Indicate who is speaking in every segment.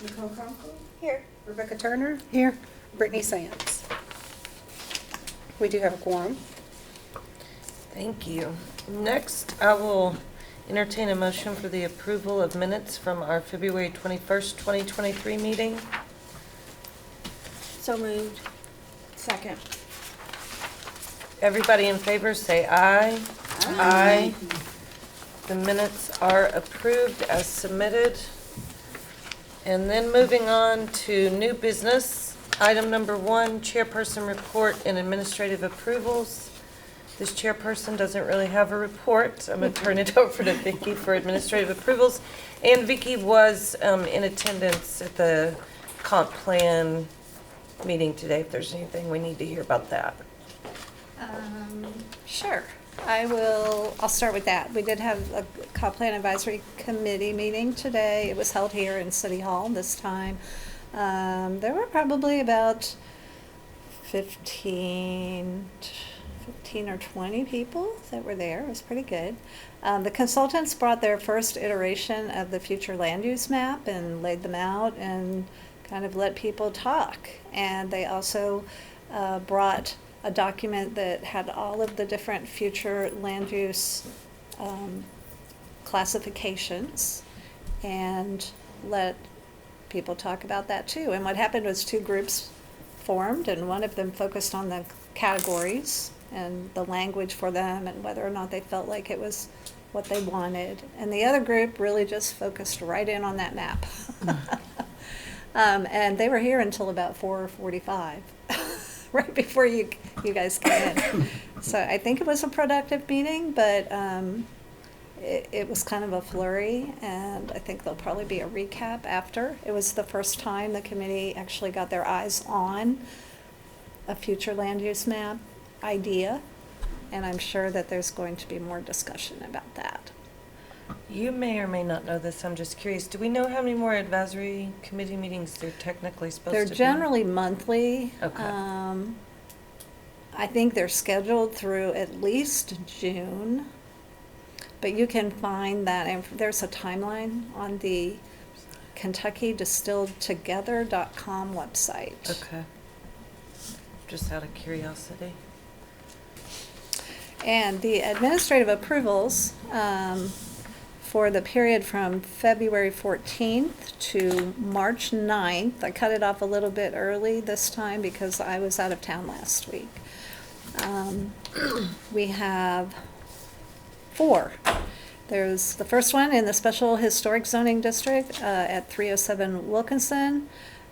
Speaker 1: Nicole Conkle,
Speaker 2: Here.
Speaker 1: Rebecca Turner. Here. Brittany Sands. We do have a quorum.
Speaker 3: Thank you. Next, I will entertain a motion for the approval of minutes from our February 21st, 2023 meeting.
Speaker 2: So moved. Second.
Speaker 3: Everybody in favor, say aye. Aye. The minutes are approved as submitted. And then moving on to new business, item number 1, chairperson report and administrative approvals. This chairperson doesn't really have a report. I'm going to turn it over to Vicki for administrative approvals. And Vicki was in attendance at the comp plan meeting today, if there's anything we need to hear about that.
Speaker 2: Sure. I'll start with that. We did have a comp plan advisory committee meeting today. It was held here in City Hall this time. There were probably about 15 or 20 people that were there. It was pretty good. The consultants brought their first iteration of the future land use map and laid them out and kind of let people talk. And they also brought a document that had all of the different future land use classifications and let people talk about that too. And what happened was 2 groups formed, and one of them focused on the categories and the language for them and whether or not they felt like it was what they wanted. And the other group really just focused right in on that map. And they were here until about 4:45. Right before you guys came in. So I think it was a productive meeting, but it was kind of a flurry, and I think there'll probably be a recap after. It was the first time the committee actually got their eyes on a future land use map idea, and I'm sure that there's going to be more discussion about that.
Speaker 3: You may or may not know this, I'm just curious. Do we know how many more advisory committee meetings they're technically supposed to be?
Speaker 2: They're generally monthly.
Speaker 3: Okay.
Speaker 2: I think they're scheduled through at least June, but you can find that, and there's a timeline on the KentuckyDistilledTogether.com website.
Speaker 3: Okay. Just out of curiosity.
Speaker 2: And the administrative approvals for the period from February 14th to March 9th, I cut it off a little bit early this time because I was out of town last week. We have 4. There's the first one in the Special Historic Zoning District at 307 Wilkinson.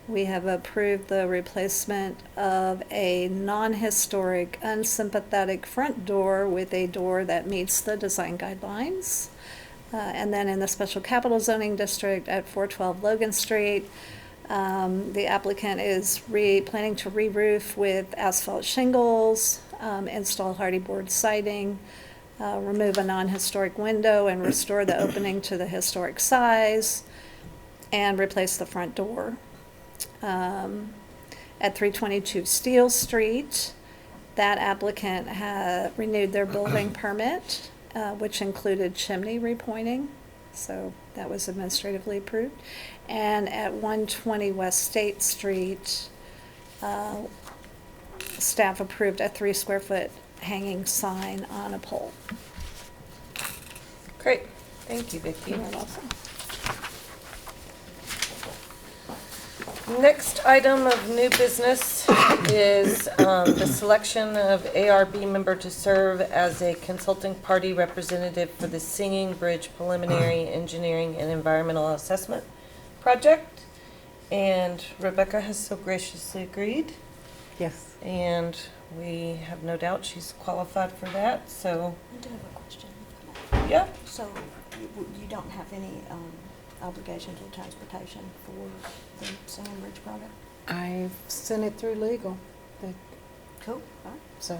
Speaker 2: We have approved the replacement of a non-historic, unsympathetic front door with a door that meets the design guidelines. And then in the Special Capital Zoning District at 412 Logan Street, the applicant is planning to re-roof with asphalt shingles, install hardy board siding, remove a non-historic window and restore the opening to the historic size, and replace the front door. At 322 Steel Street, that applicant had renewed their building permit, which included chimney repointing, so that was administratively approved. And at 120 West State Street, staff approved a 3 square foot hanging sign on a pole.
Speaker 3: Great. Thank you, Vicki.
Speaker 2: You're welcome.
Speaker 3: Next item of new business is the selection of ARB member to serve as a consulting party representative for the Singing Bridge Preliminary Engineering and Environmental Assessment Project. And Rebecca has so graciously agreed.
Speaker 1: Yes.
Speaker 3: And we have no doubt she's qualified for that, so,
Speaker 4: I do have a question.
Speaker 3: yeah.
Speaker 4: So you don't have any obligations or transportation for the Singing Bridge project?
Speaker 1: I've sent it through legal,
Speaker 4: Cool. All right.
Speaker 1: so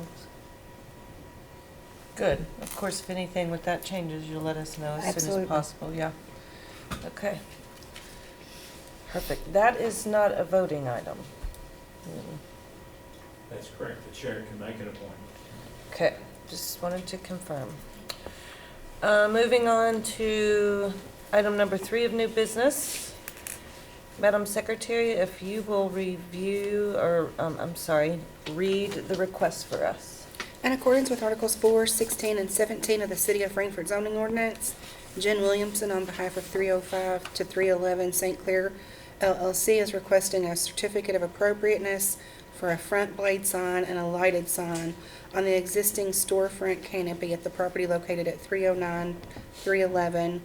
Speaker 3: Good. Of course, if anything with that changes, you'll let us know as soon
Speaker 1: Absolutely.
Speaker 3: as possible, yeah. Okay. Perfect. That is not a voting item.
Speaker 5: That's correct. The chair can make an appointment.
Speaker 3: Okay, just wanted to confirm. Moving on to item number 3 of new business. Madam Secretary, if you will review, or, read the request for us.
Speaker 1: In accordance with Articles 4, 16, and 17 of the City of Frankfort zoning ordinance, Jen Williamson, on behalf of 305 to 311 St. Clair LLC, is requesting a certificate of appropriateness for a front blade sign and a lighted sign on the existing storefront canopy at the property located at 309, 311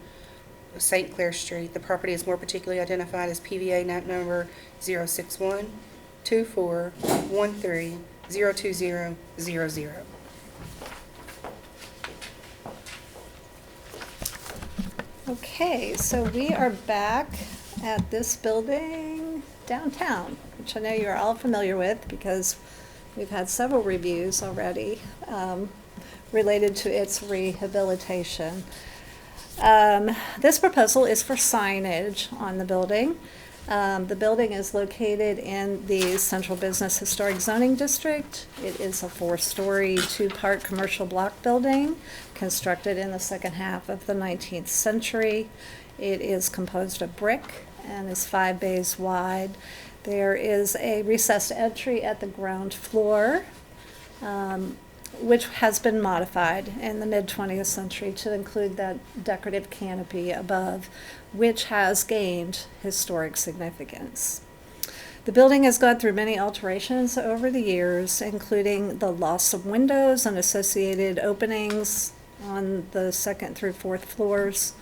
Speaker 1: St. Clair Street. The property is more particularly identified as PVA map number 061-2413-02000.
Speaker 2: Okay, so we are back at this building downtown, which I know you're all familiar with because we've had several reviews already related to its rehabilitation. This proposal is for signage on the building. The building is located in the Central Business Historic Zoning District. It is a 4-story, 2-part commercial block building constructed in the second half of the 19th century. It is composed of brick and is 5 bays wide. There is a recessed entry at the ground floor, which has been modified in the mid-20th century to include that decorative canopy above, which has gained historic significance. The building has gone through many alterations over the years, including the loss of windows and associated openings on the 2nd through 4th floors.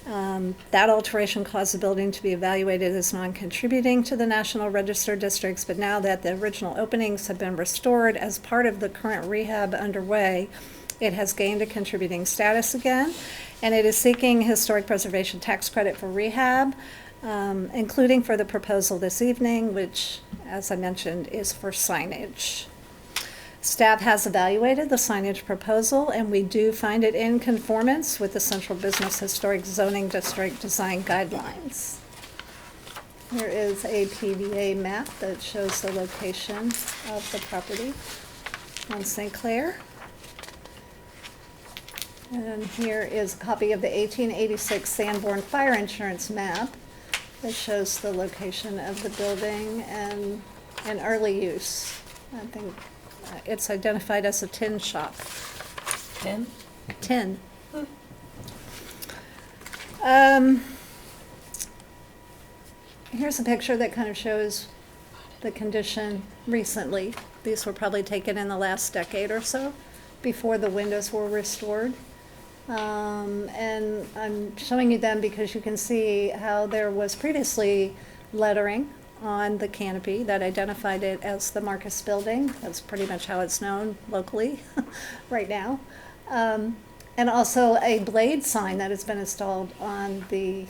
Speaker 2: That alteration caused the building to be evaluated as non-contributing to the National Register districts, but now that the original openings have been restored as part of the current rehab underway, it has gained a contributing status again, and it is seeking historic preservation tax credit for rehab, including for the proposal this evening, which, as I mentioned, is for signage. Staff has evaluated the signage proposal, and we do find it in conformance with the Central Business Historic Zoning District design guidelines. There is a PVA map that shows the location of the property on St. Clair. And here is a copy of the 1886 Sanborn Fire Insurance map that shows the location of the building and early use. I think it's identified as a tin shop.
Speaker 3: Tin?
Speaker 2: Tin. Here's a picture that kind of shows the condition recently. These were probably taken in the last decade or so, before the windows were restored. And I'm showing you them because you can see how there was previously lettering on the canopy that identified it as the Marcus Building. That's pretty much how it's known locally right now. And also a blade sign that has been installed on the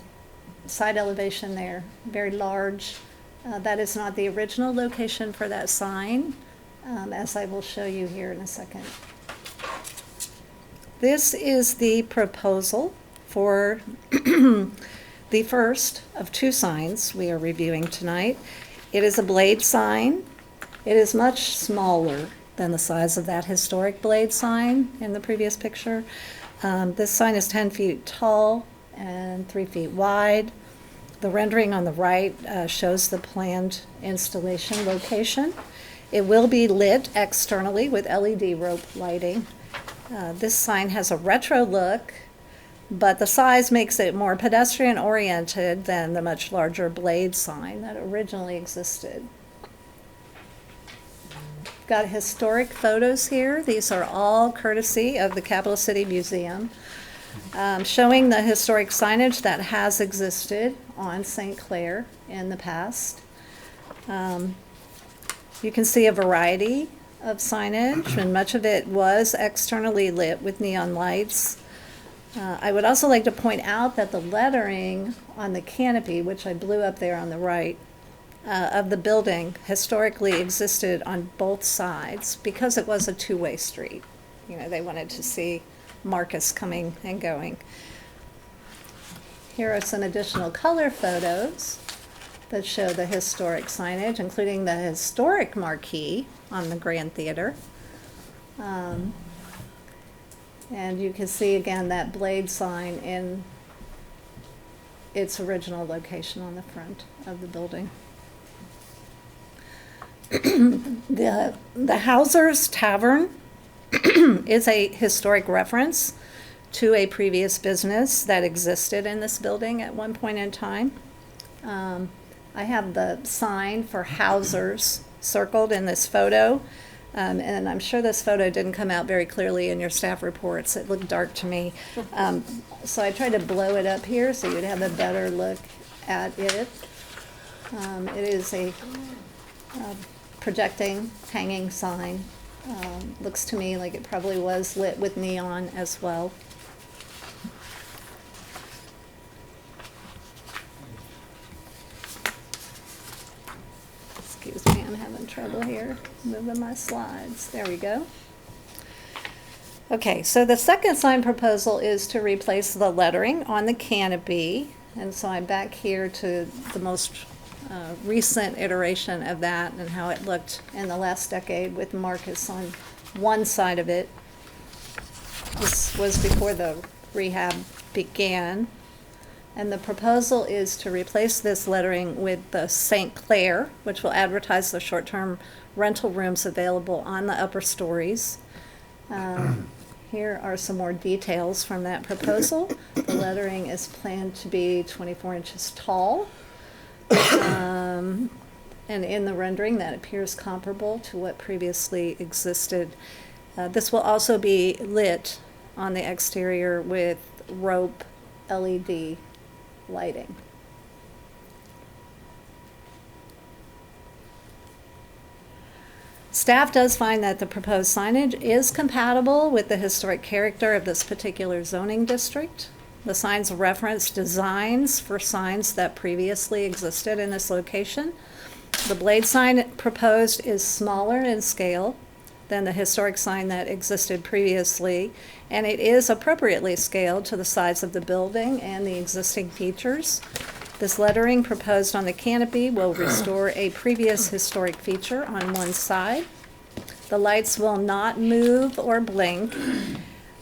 Speaker 2: side elevation there, very large. That is not the original location for that sign, as I will show you here in a second. This is the proposal for the first of 2 signs we are reviewing tonight. It is a blade sign. It is much smaller than the size of that historic blade sign in the previous picture. This sign is 10 feet tall and 3 feet wide. The rendering on the right shows the planned installation location. It will be lit externally with LED rope lighting. This sign has a retro look, but the size makes it more pedestrian-oriented than the much larger blade sign that originally existed. Got historic photos here. These are all courtesy of the Capital City Museum, showing the historic signage that has existed on St. Clair in the past. You can see a variety of signage, and much of it was externally lit with neon lights. I would also like to point out that the lettering on the canopy, which I blew up there on the right, of the building historically existed on both sides because it was a 2-way street. You know, they wanted to see Marcus coming and going. Here are some additional color photos that show the historic signage, including the historic marquee on the Grand Theater. And you can see again that blade sign its original location on the front of the building. The Hauser's Tavern is a historic reference to a previous business that existed in this building at one point in time. I have the sign for Hauser's circled in this photo, and I'm sure this photo didn't come out very clearly in your staff reports. It looked dark to me. So I tried to blow it up here so you'd have a better look at it. It is a projecting, hanging sign. Looks to me like it probably was lit with neon as well. Excuse me, I'm having trouble here moving my slides. There we go. Okay, so the second sign proposal is to replace the lettering on the canopy. And so I'm back here to the most recent iteration of that and how it looked in the last decade with Marcus on one side of it. This was before the rehab began. And the proposal is to replace this lettering with the St. Clair, which will advertise the short-term rental rooms available on the upper stories. Here are some more details from that proposal. The lettering is planned to be 24 inches tall. And in the rendering, that appears comparable to what previously existed. This will also be lit on the exterior with rope LED lighting. Staff does find that the proposed signage is compatible with the historic character of this particular zoning district. The signs reference designs for signs that previously existed in this location. The blade sign proposed is smaller in scale than the historic sign that existed previously, and it is appropriately scaled to the size of the building and the existing features. This lettering proposed on the canopy will restore a previous historic feature on one side. The lights will not move or blink.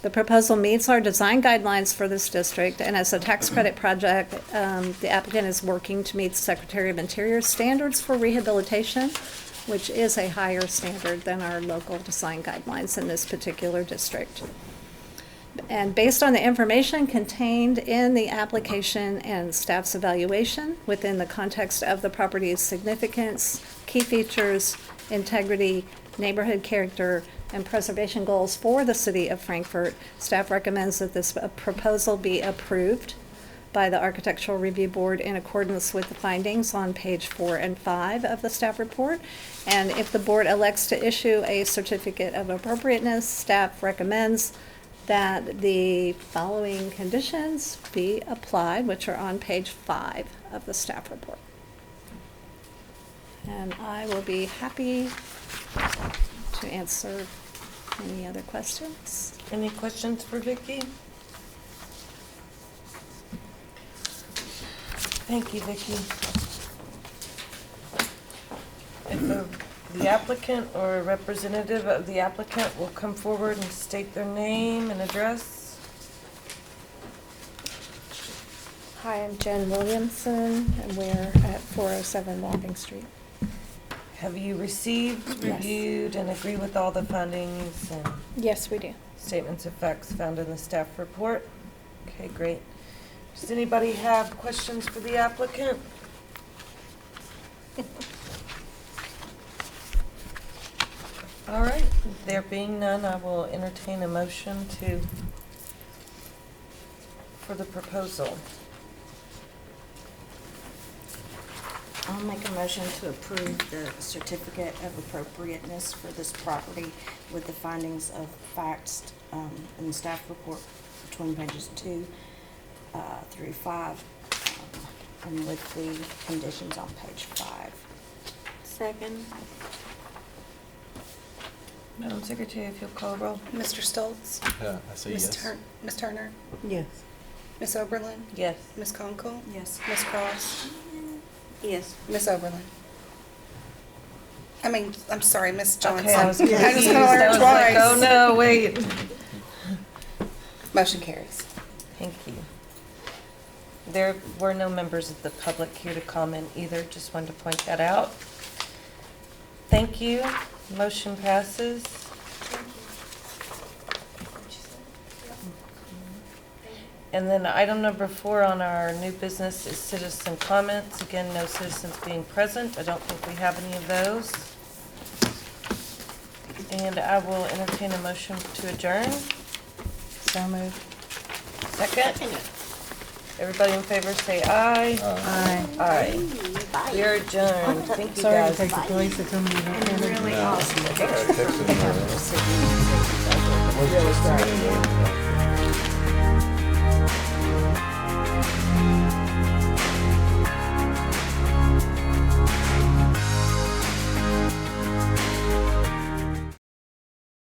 Speaker 2: The proposal meets our design guidelines for this district, and as a tax credit project, the applicant is working to meet the Secretary of Interior standards for rehabilitation, which is a higher standard than our local design guidelines in this particular district. And based on the information contained in the application and staff's evaluation within the context of the property's significance, key features, integrity, neighborhood character, and preservation goals for the city of Frankfort, staff recommends that this proposal be approved by the Architectural Review Board in accordance with the findings on page 4 and 5 of the staff report. And if the board elects to issue a certificate of appropriateness, staff recommends that the following conditions be applied, which are on page 5 of the staff report. And I will be happy to answer any other questions.
Speaker 3: Any questions for Vicki? Thank you, Vicki. If the applicant or a representative of the applicant will come forward and state their name and address.
Speaker 6: Hi, I'm Jen Williamson, and we're at 407 Wapping Street.
Speaker 3: Have you received,
Speaker 6: Yes.
Speaker 3: reviewed, and agree with all the findings and
Speaker 6: Yes, we do.
Speaker 3: statements of facts found in the staff report? Okay, great. Does anybody have questions for the applicant? All right, there being none, I will entertain a motion for the proposal.
Speaker 4: I'll make a motion to approve the certificate of appropriateness for this property with the findings of facts in the staff report between pages 2 through 5, and with the conditions on page 5.
Speaker 6: Second.
Speaker 3: Madam Secretary, if you'll call roll.
Speaker 1: Mr. Stoltz?
Speaker 7: Yeah, I say yes.
Speaker 1: Ms. Turner?
Speaker 4: Yes.
Speaker 1: Ms. Oberlin?
Speaker 3: Yes.
Speaker 1: Ms. Conkle?
Speaker 4: Yes.
Speaker 1: Ms. Cross?
Speaker 4: Yes.
Speaker 1: Ms. Oberlin? I mean, I'm sorry, Ms. Johnson.
Speaker 3: Okay, I was confused.
Speaker 1: I just called her
Speaker 3: I was like,
Speaker 1: twice.
Speaker 3: oh no, wait.
Speaker 1: Motion carries.
Speaker 3: Thank you. There were no members of the public here to comment either, just wanted to point that out. Thank you, motion passes. And then item number 4 on our new business is citizen comments. Again, no citizens being present. I don't think we have any of those. And I will entertain a motion to adjourn.
Speaker 2: So moved.
Speaker 3: Second? Everybody in favor say aye.
Speaker 2: Aye.
Speaker 3: Aye. We are adjourned. Thank you,
Speaker 2: Sorry to
Speaker 3: guys.
Speaker 2: take the place that somebody had.
Speaker 4: Really awesome.
Speaker 7: I texted her.